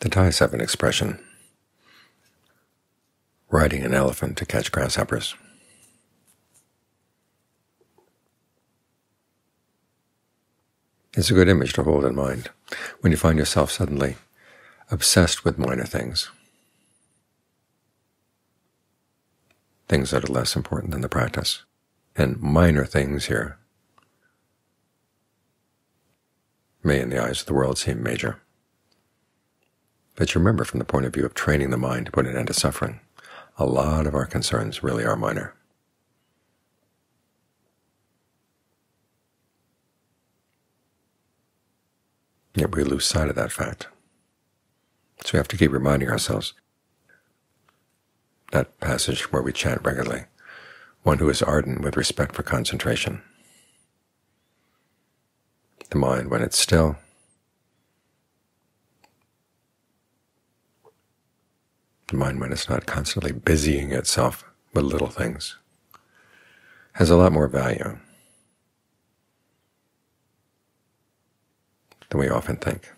The Thais have an expression, riding an elephant to catch grasshoppers. It's a good image to hold in mind when you find yourself suddenly obsessed with minor things, things that are less important than the practice. And minor things here may in the eyes of the world seem major. But you remember, from the point of view of training the mind to put an end to suffering, a lot of our concerns really are minor. Yet we lose sight of that fact. So we have to keep reminding ourselves. That passage where we chant regularly, one who is ardent with respect for concentration. The mind, when it's still, the mind, when it's not constantly busying itself with little things, has a lot more value than we often think.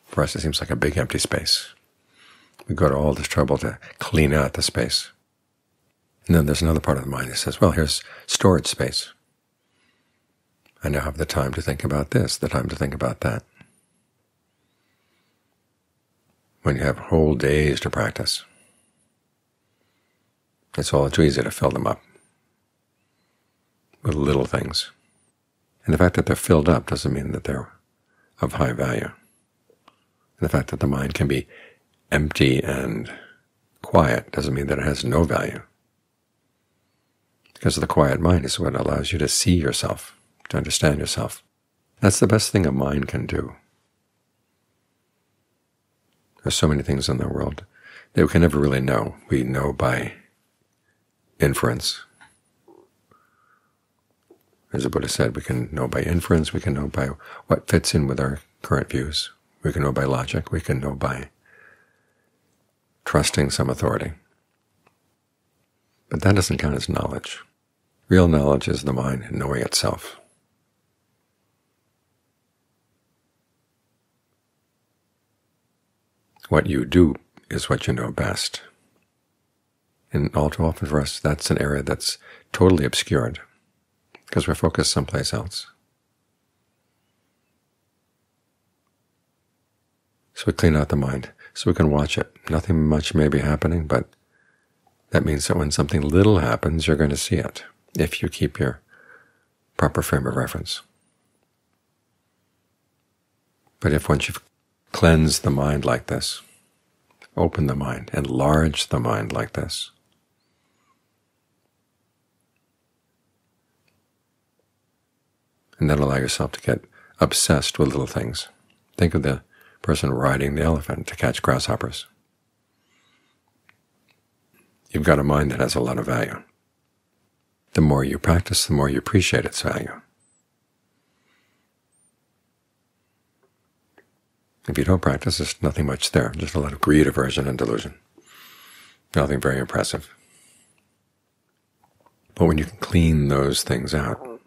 For us, it seems like a big empty space. We go to all this trouble to clean out the space. And then there's another part of the mind that says, well, here's storage space. I now have the time to think about this, the time to think about that. When you have whole days to practice, it's all too easy to fill them up with little things. And the fact that they're filled up doesn't mean that they're of high value. And the fact that the mind can be empty and quiet doesn't mean that it has no value. Because the quiet mind is what allows you to see yourself, to understand yourself. That's the best thing a mind can do. There's so many things in the world that we can never really know. We know by inference. As the Buddha said, we can know by inference, we can know by what fits in with our current views. We can know by logic, we can know by trusting some authority. But that doesn't count as knowledge. Real knowledge is the mind knowing itself. What you do is what you know best. And all too often for us, that's an area that's totally obscured, because we're focused someplace else. So we clean out the mind so we can watch it. Nothing much may be happening, but that means that when something little happens, you're going to see it, if you keep your proper frame of reference. But if once you've cleansed the mind like this, open the mind, enlarge the mind like this, and then allow yourself to get obsessed with little things. Think of the person riding the elephant to catch grasshoppers. You've got a mind that has a lot of value. The more you practice, the more you appreciate its value. If you don't practice, there's nothing much there, just a lot of greed, aversion, and delusion. Nothing very impressive. But when you can clean those things out,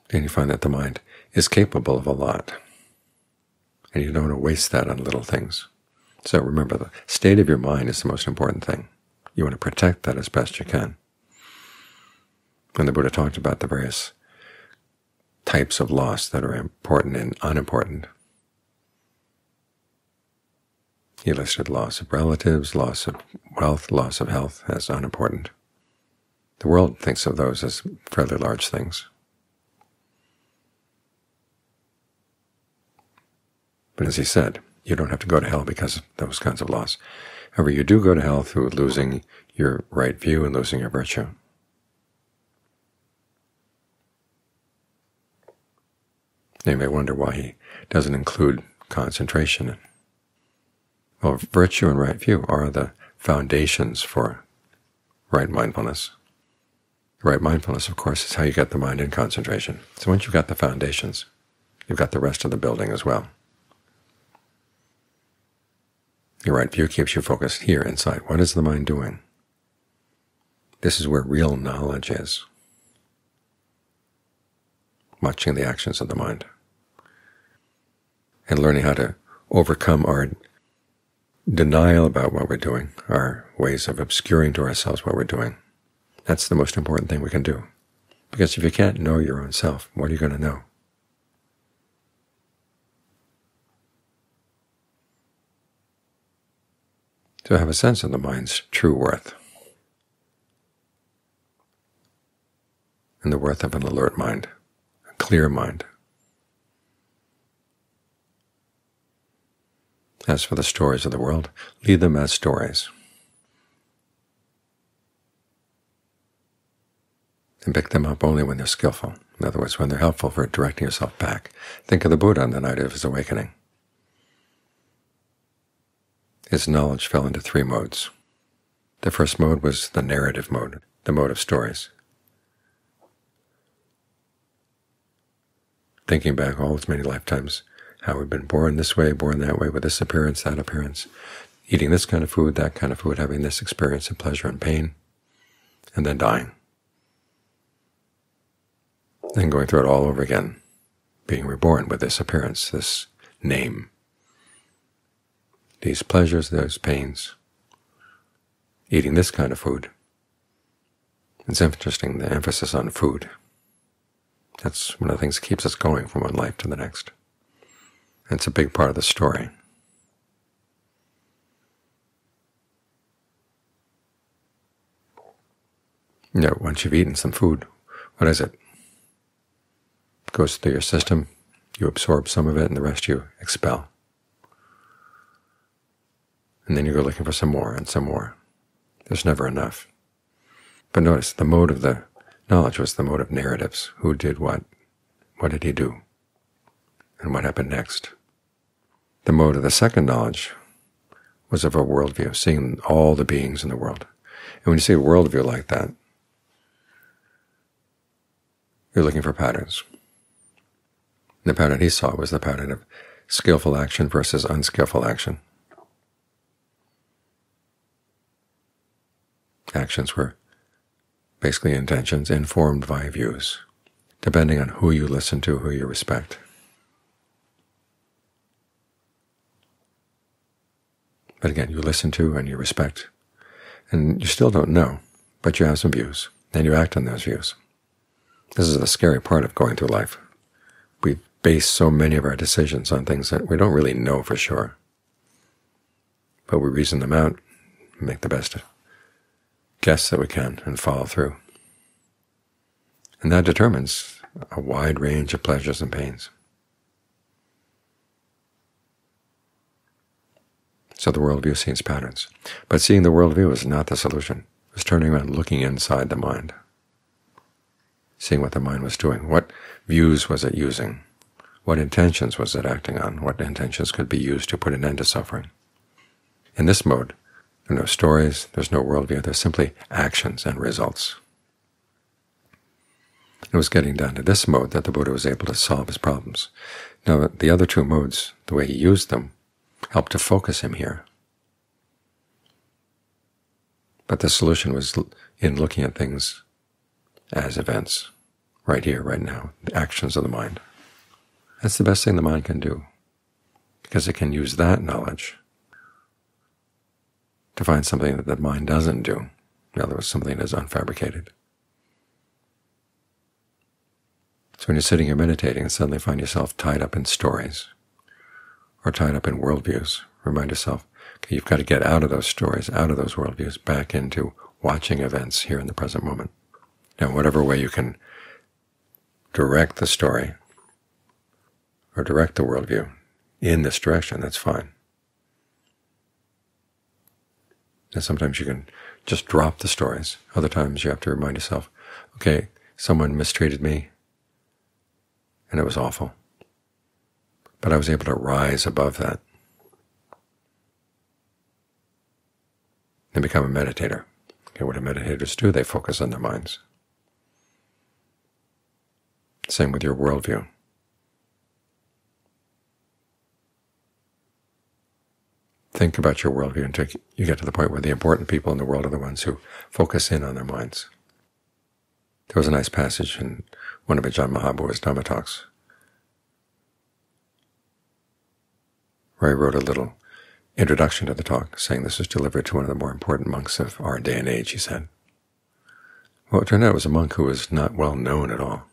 then you find that the mind is capable of a lot, and you don't want to waste that on little things. So remember, the state of your mind is the most important thing. You want to protect that as best you can. When the Buddha talked about the various types of loss that are important and unimportant, he listed loss of relatives, loss of wealth, loss of health as unimportant. The world thinks of those as fairly large things. But as he said, you don't have to go to hell because of those kinds of loss. However, you do go to hell through losing your right view and losing your virtue. You may wonder why he doesn't include concentration. Well, virtue and right view are the foundations for right mindfulness. Right mindfulness, of course, is how you get the mind in concentration. So once you've got the foundations, you've got the rest of the building as well. Your right view keeps you focused here inside. What is the mind doing? This is where real knowledge is, watching the actions of the mind. and learning how to overcome our denial about what we're doing, our ways of obscuring to ourselves what we're doing. That's the most important thing we can do. Because if you can't know your own self, what are you going to know? To have a sense of the mind's true worth, and the worth of an alert mind, a clear mind. As for the stories of the world, leave them as stories, and pick them up only when they're skillful. In other words, when they're helpful for directing yourself back. Think of the Buddha on the night of his awakening. His knowledge fell into three modes. The first mode was the narrative mode, the mode of stories. Thinking back all his many lifetimes, how we've been born this way, born that way, with this appearance, that appearance, eating this kind of food, that kind of food, having this experience of pleasure and pain, and then dying. Then going through it all over again, being reborn with this appearance, this name, these pleasures, those pains, eating this kind of food. It's interesting, the emphasis on food. That's one of the things that keeps us going from one life to the next. It's a big part of the story. You know, once you've eaten some food, what is it? It goes through your system, you absorb some of it, and the rest you expel. And then you go looking for some more and some more. There's never enough. But notice, the mode of the knowledge was the mode of narratives. Who did what? What did he do? And what happened next? The mode of the second knowledge was of a worldview, seeing all the beings in the world. And when you see a worldview like that, you're looking for patterns. The pattern he saw was the pattern of skillful action versus unskillful action. Actions were basically intentions informed by views, depending on who you listen to, who you respect. But again, you listen to and you respect, and you still don't know, but you have some views, and you act on those views. This is the scary part of going through life. We base so many of our decisions on things that we don't really know for sure, but we reason them out, make the best guess that we can, and follow through. And that determines a wide range of pleasures and pains. So the worldview sees patterns. But seeing the worldview is not the solution. It was turning around, looking inside the mind, seeing what the mind was doing. What views was it using? What intentions was it acting on? What intentions could be used to put an end to suffering? In this mode, there are no stories, there's no worldview, there's simply actions and results. It was getting down to this mode that the Buddha was able to solve his problems. Now, the other two modes, the way he used them, helped to focus him here. But the solution was in looking at things as events, right here, right now, the actions of the mind. That's the best thing the mind can do, because it can use that knowledge to find something that the mind doesn't do. In other words, something that is unfabricated. So when you're sitting here meditating and suddenly find yourself tied up in stories or tied up in worldviews, remind yourself, okay, you've got to get out of those stories, out of those worldviews, back into watching events here in the present moment. Now, whatever way you can direct the story or direct the worldview in this direction, that's fine. And sometimes you can just drop the stories. Other times you have to remind yourself, okay, someone mistreated me, and it was awful. But I was able to rise above that and become a meditator. Okay, what do meditators do? They focus on their minds. Same with your worldview. Think about your worldview until you get to the point where the important people in the world are the ones who focus in on their minds. There was a nice passage in one of Ajahn Mahabhu's Dhamma talks where I wrote a little introduction to the talk, saying this was delivered to one of the more important monks of our day and age, he said. Well, it turned out it was a monk who was not well known at all,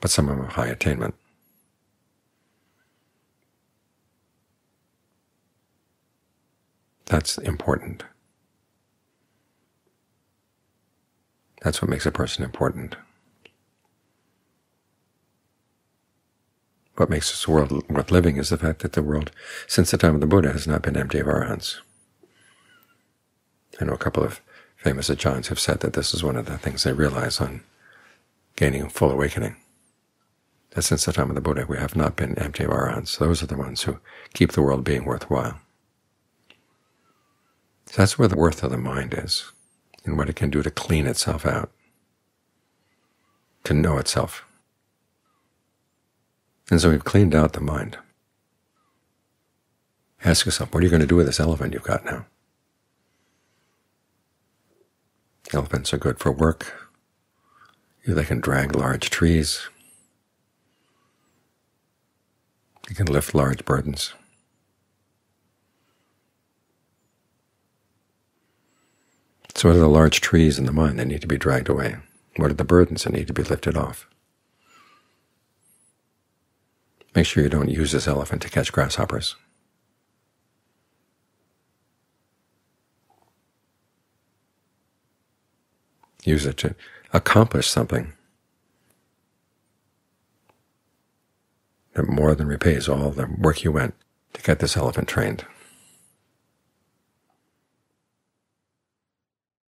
but someone of high attainment. That's important. That's what makes a person important. What makes this world worth living is the fact that the world, since the time of the Buddha, has not been empty of arahants. I know a couple of famous acharyas have said that this is one of the things they realize on gaining full awakening, that since the time of the Buddha we have not been empty of arahants. Those are the ones who keep the world being worthwhile. So that's where the worth of the mind is, and what it can do to clean itself out, to know itself. And so we've cleaned out the mind. Ask yourself, what are you going to do with this elephant you've got now? Elephants are good for work. They can drag large trees. They can lift large burdens. So what are the large trees in the mind that need to be dragged away? What are the burdens that need to be lifted off? Make sure you don't use this elephant to catch grasshoppers. Use it to accomplish something that more than repays all the work you went to get this elephant trained.